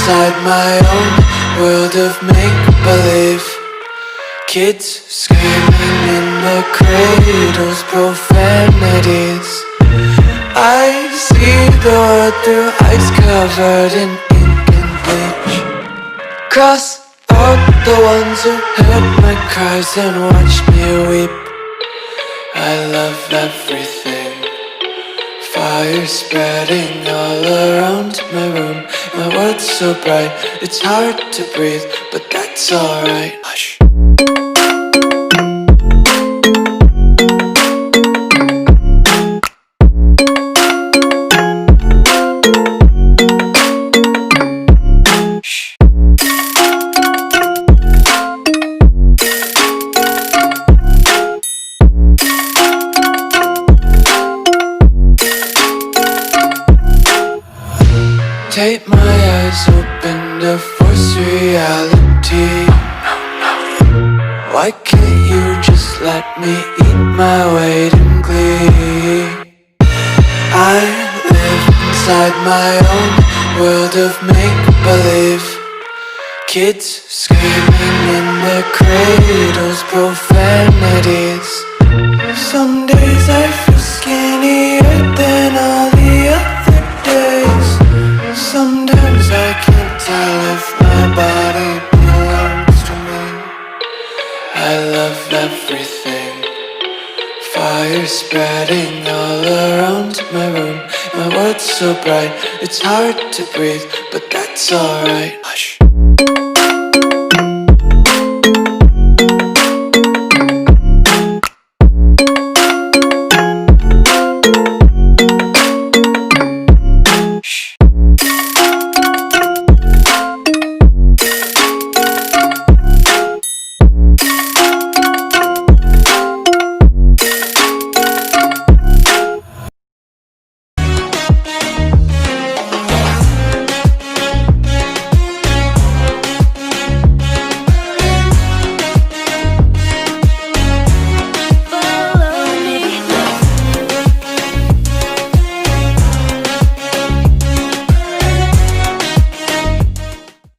inside my own world of make-believe. Kids screaming in the cradles, profanities. I see the world through eyes covered in ink and bleach. Cross out the ones who heard my cries and watched me weep. I love everything. Fire spreading all around my room. My world's so bright, it's hard to breathe, but that's alright. Hush. Take my eyes open to force reality. Why can't you just let me eat my weight in glee? I live inside my own world of make-believe. Kids screaming in their cradles, profanities. Some days I feel skinnier than all the other days. Sometimes I can't tell if my body belongs to me. I love everything. Fire spreading all around my room. My world's so bright, it's hard to breathe, but that's alright. Hush.